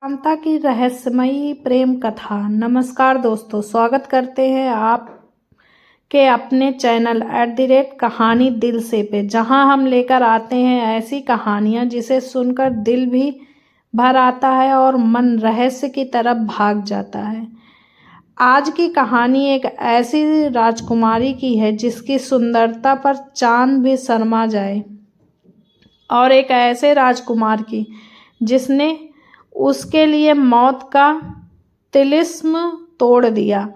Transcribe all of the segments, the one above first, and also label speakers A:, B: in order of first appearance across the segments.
A: कांता की रहस्यमयी प्रेम कथा। नमस्कार दोस्तों, स्वागत करते हैं आप के अपने चैनल @कहानी दिल से पे, जहां हम लेकर आते हैं ऐसी कहानियां जिसे सुनकर दिल भी भर आता है और मन रहस्य की तरफ भाग जाता है। आज की कहानी एक ऐसी राजकुमारी की है जिसकी सुंदरता पर चांद भी शर्मा जाए, और एक ऐसे राजकुमार की जिसने उसके लिए मौत का तिलिस्म तोड़ दिया।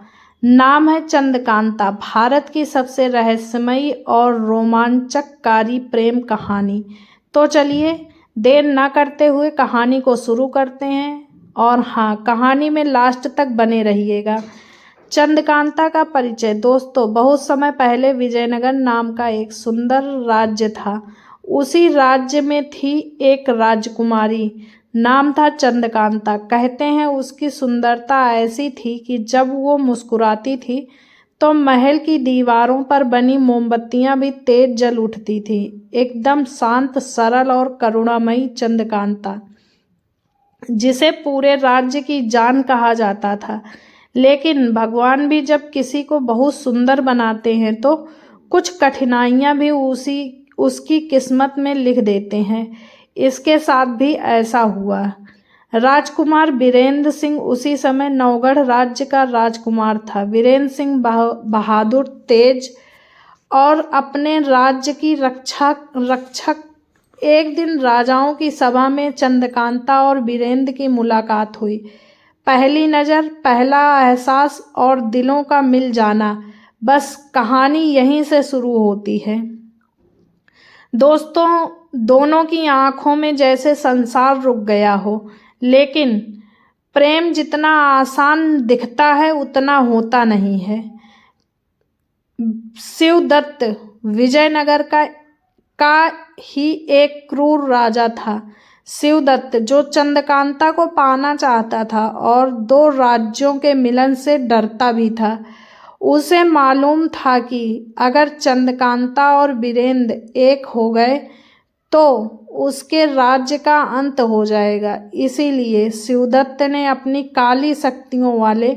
A: नाम है चंद्रकांता। भारत की सबसे रहस्यमयी और रोमांचकारी प्रेम कहानी। तो चलिए देर न करते हुए कहानी को शुरू करते हैं, और हाँ, कहानी में लास्ट तक बने रहिएगा। चंद्रकांता का परिचय। दोस्तों, बहुत समय पहले विजयनगर नाम का एक सुंदर राज्य था। उसी राज्य में थी एक राजकुमारी, नाम था चंद्रकांता। कहते हैं उसकी सुंदरता ऐसी थी कि जब वो मुस्कुराती थी तो महल की दीवारों पर बनी मोमबत्तियां भी तेज जल उठती थी। एकदम शांत, सरल और करुणामयी चंद्रकांता, जिसे पूरे राज्य की जान कहा जाता था। लेकिन भगवान भी जब किसी को बहुत सुंदर बनाते हैं तो कुछ कठिनाइयां भी उसकी किस्मत में लिख देते हैं। इसके साथ भी ऐसा हुआ। राजकुमार वीरेंद्र सिंह उसी समय नौगढ़ राज्य का राजकुमार था। वीरेंद्र सिंह बहादुर, तेज और अपने राज्य की रक्षक। एक दिन राजाओं की सभा में चंद्रकांता और वीरेंद्र की मुलाकात हुई। पहली नज़र, पहला एहसास और दिलों का मिल जाना। बस कहानी यहीं से शुरू होती है। दोस्तों, दोनों की आंखों में जैसे संसार रुक गया हो। लेकिन प्रेम जितना आसान दिखता है उतना होता नहीं है। शिवदत्त विजयनगर का ही एक क्रूर राजा था। शिवदत्त, जो चंद्रकांता को पाना चाहता था और दो राज्यों के मिलन से डरता भी था। उसे मालूम था कि अगर चंद्रकांता और वीरेंद्र एक हो गए तो उसके राज्य का अंत हो जाएगा। इसीलिए शिवदत्त ने अपनी काली शक्तियों वाले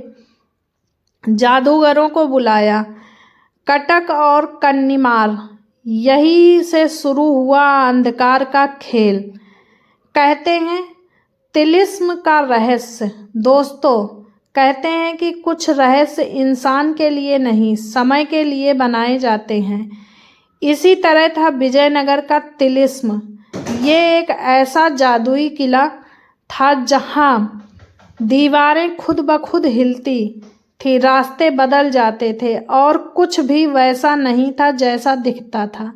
A: जादूगरों को बुलाया, कटक और कन्नीमार। यही से शुरू हुआ अंधकार का खेल। कहते हैं तिलिस्म का रहस्य। दोस्तों, कहते हैं कि कुछ रहस्य इंसान के लिए नहीं, समय के लिए बनाए जाते हैं। इसी तरह था विजयनगर का तिलिस्म। ये एक ऐसा जादुई किला था जहां दीवारें खुद ब खुद हिलती थी, रास्ते बदल जाते थे और कुछ भी वैसा नहीं था जैसा दिखता था।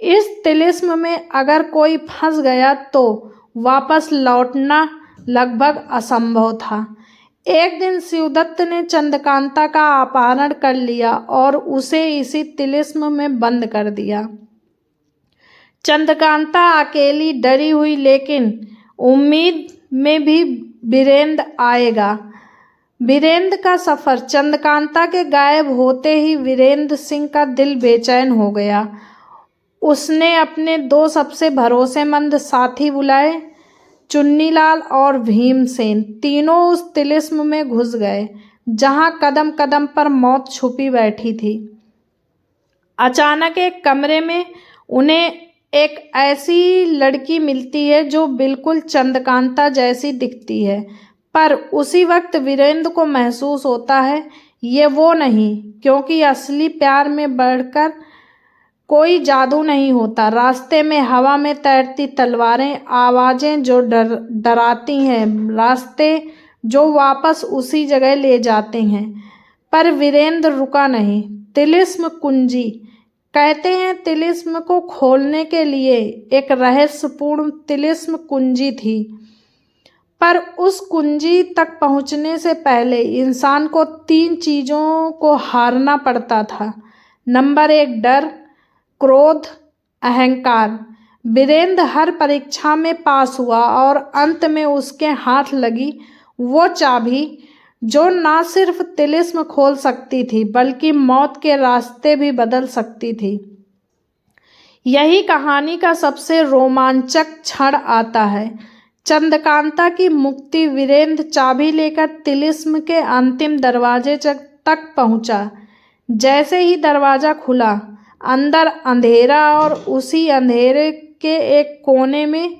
A: इस तिलिस्म में अगर कोई फंस गया तो वापस लौटना लगभग असंभव था। एक दिन शिवदत्त ने चंद्रकांता का अपहरण कर लिया और उसे इसी तिलिस्म में बंद कर दिया। चंद्रकांता अकेली डरी हुई, लेकिन उम्मीद में भी वीरेंद्र आएगा। वीरेंद्र का सफर। चंद्रकांता के गायब होते ही वीरेंद्र सिंह का दिल बेचैन हो गया। उसने अपने दो सबसे भरोसेमंद साथी बुलाए, चुन्नीलाल और भीमसेन। तीनों उस तिलिस्म में घुस गए जहां कदम कदम पर मौत छुपी बैठी थी। अचानक एक कमरे में उन्हें एक ऐसी लड़की मिलती है जो बिल्कुल चंद्रकांता जैसी दिखती है, पर उसी वक्त वीरेंद्र को महसूस होता है ये वो नहीं, क्योंकि असली प्यार में बढ़कर कोई जादू नहीं होता। रास्ते में हवा में तैरती तलवारें, आवाजें जो डराती हैं, रास्ते जो वापस उसी जगह ले जाते हैं। पर वीरेंद्र रुका नहीं। तिलिस्म कुंजी। कहते हैं तिलिस्म को खोलने के लिए एक रहस्यपूर्ण तिलिस्म कुंजी थी, पर उस कुंजी तक पहुंचने से पहले इंसान को 3 चीजों को हारना पड़ता था। नंबर 1, डर, क्रोध, अहंकार। वीरेंद्र हर परीक्षा में पास हुआ और अंत में उसके हाथ लगी वो चाबी जो ना सिर्फ तिलिस्म खोल सकती थी बल्कि मौत के रास्ते भी बदल सकती थी। यही कहानी का सबसे रोमांचक क्षण आता है चंद्रकांता की मुक्ति। वीरेंद्र चाबी लेकर तिलिस्म के अंतिम दरवाजे तक पहुंचा। जैसे ही दरवाजा खुला, अंदर अंधेरा और उसी अंधेरे के एक कोने में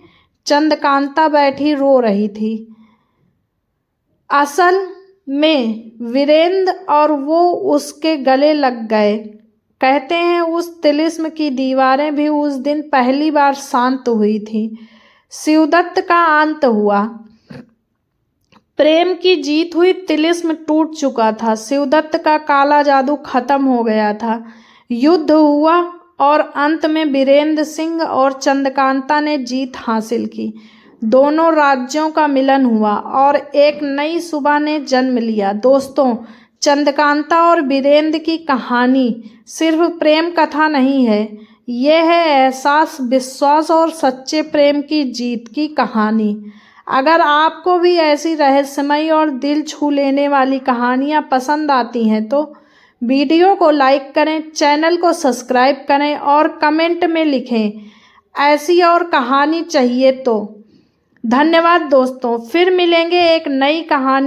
A: चंद्रकांता बैठी रो रही थी। असल में वीरेंद्र और वो उसके गले लग गए। कहते हैं उस तिलिस्म की दीवारें भी उस दिन पहली बार शांत हुई थी। शिवदत्त का अंत हुआ, प्रेम की जीत हुई, तिलिस्म टूट चुका था, शिवदत्त का काला जादू खत्म हो गया था। युद्ध हुआ और अंत में वीरेंद्र सिंह और चंद्रकांता ने जीत हासिल की। दोनों राज्यों का मिलन हुआ और एक नई सुबह ने जन्म लिया। दोस्तों, चंद्रकांता और वीरेंद्र की कहानी सिर्फ प्रेम कथा नहीं है, यह है एहसास, विश्वास और सच्चे प्रेम की जीत की कहानी। अगर आपको भी ऐसी रहस्यमयी और दिल छू लेने वाली कहानियाँ पसंद आती हैं तो वीडियो को लाइक करें, चैनल को सब्सक्राइब करें और कमेंट में लिखें ऐसी और कहानी चाहिए तो। धन्यवाद दोस्तों, फिर मिलेंगे एक नई कहानी।